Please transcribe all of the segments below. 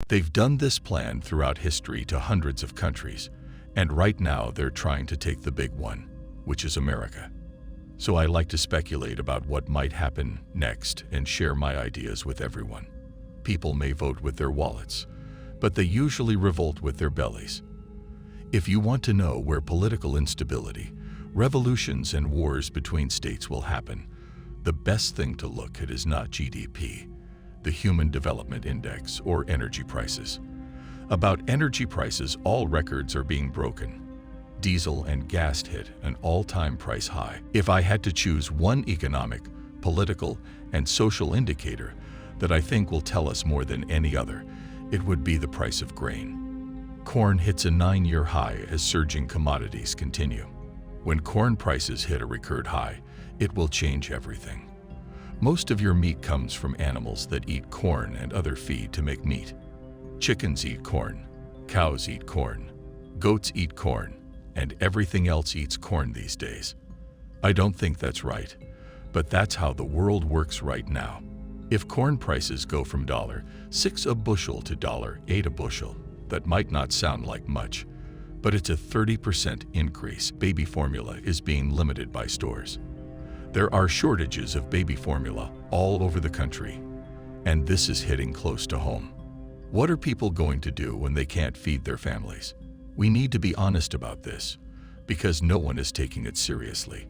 They've done this plan throughout history to hundreds of countries, and right now they're trying to take the big one, which is America. So I like to speculate about what might happen next and share my ideas with everyone. People may vote with their wallets, but they usually revolt with their bellies. If you want to know where political instability, revolutions, and wars between states will happen, the best thing to look at is not GDP, the Human Development Index, or energy prices. About energy prices, all records are being broken. Diesel and gas hit an all-time price high. If I had to choose one economic, political, and social indicator that I think will tell us more than any other, it would be the price of grain. Corn hits a 9-year high as surging commodities continue. When corn prices hit a record high, it will change everything. Most of your meat comes from animals that eat corn and other feed to make meat. Chickens eat corn, cows eat corn, goats eat corn, and everything else eats corn these days. I don't think that's right, but that's how the world works right now. If corn prices go from $6 a bushel to $8 a bushel, that might not sound like much, but it's a 30% increase. Baby formula is being limited by stores. There are shortages of baby formula all over the country, and this is hitting close to home. What are people going to do when they can't feed their families? We need to be honest about this, because no one is taking it seriously.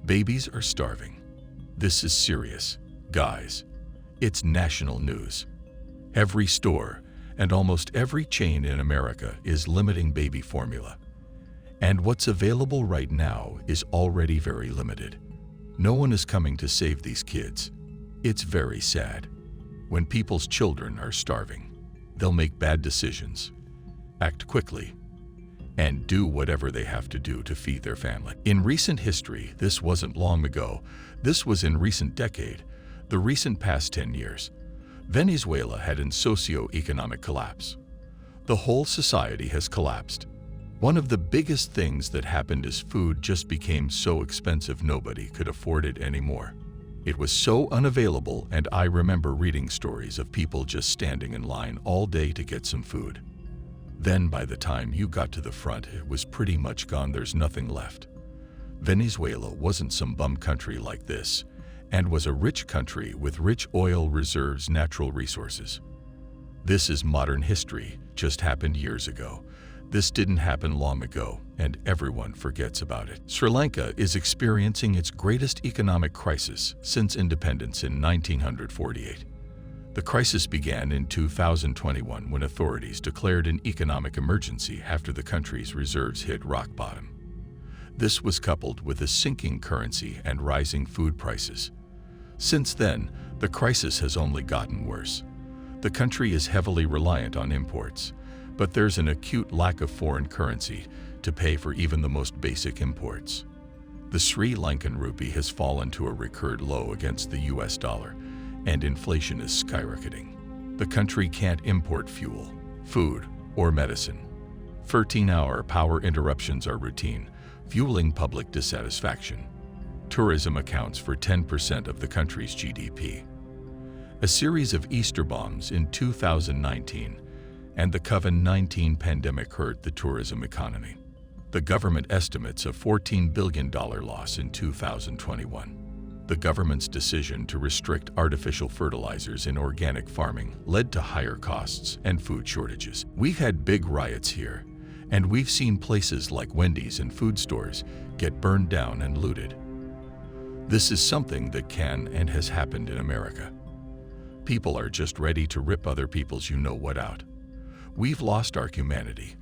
Babies are starving. This is serious, guys. It's national news. Every store and almost every chain in America is limiting baby formula. And what's available right now is already very limited. No one is coming to save these kids. It's very sad. When people's children are starving, they'll make bad decisions, act quickly, and do whatever they have to do to feed their family. In recent history, this wasn't long ago, this was in recent decade, the recent past 10 years, Venezuela had a socio-economic collapse. The whole society has collapsed. One of the biggest things that happened is food just became so expensive nobody could afford it anymore. It was so unavailable, and I remember reading stories of people just standing in line all day to get some food. Then by the time you got to the front, it was pretty much gone. There's nothing left. Venezuela wasn't some bum country like this, and was a rich country with rich oil reserves, natural resources. This is modern history, just happened years ago. This didn't happen long ago, and everyone forgets about it. Sri Lanka is experiencing its greatest economic crisis since independence in 1948. The crisis began in 2021 when authorities declared an economic emergency after the country's reserves hit rock bottom. This was coupled with a sinking currency and rising food prices. Since then, the crisis has only gotten worse. The country is heavily reliant on imports, but there's an acute lack of foreign currency to pay for even the most basic imports. The Sri Lankan rupee has fallen to a record low against the US dollar, and inflation is skyrocketing. The country can't import fuel, food, or medicine. 13-hour power interruptions are routine, fueling public dissatisfaction. Tourism accounts for 10% of the country's GDP. A series of Easter bombs in 2019 and the COVID-19 pandemic hurt the tourism economy. The government estimates a $14 billion loss in 2021. The government's decision to restrict artificial fertilizers in organic farming led to higher costs and food shortages. We've had big riots here, and we've seen places like Wendy's and food stores get burned down and looted. This is something that can and has happened in America. People are just ready to rip other people's you-know-what out. We've lost our humanity,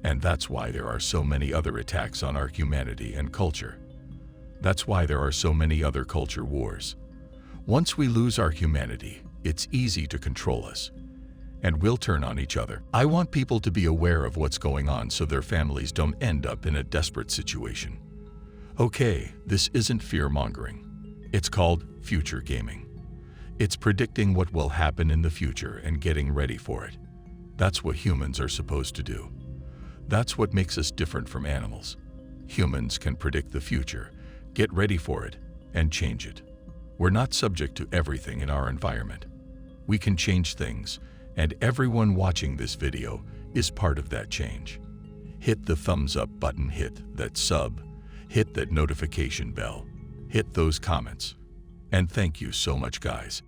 and that's why there are so many other attacks on our humanity and culture. That's why there are so many other culture wars. Once we lose our humanity, it's easy to control us, and we'll turn on each other. I want people to be aware of what's going on so their families don't end up in a desperate situation. Okay, this isn't fear-mongering. It's called future gaming. It's predicting what will happen in the future and getting ready for it. That's what humans are supposed to do. That's what makes us different from animals. Humans can predict the future, get ready for it, and change it. We're not subject to everything in our environment. We can change things, And everyone watching this video is part of that change. Hit the thumbs up button, hit that sub, hit that notification bell, hit those comments. And thank you so much, guys.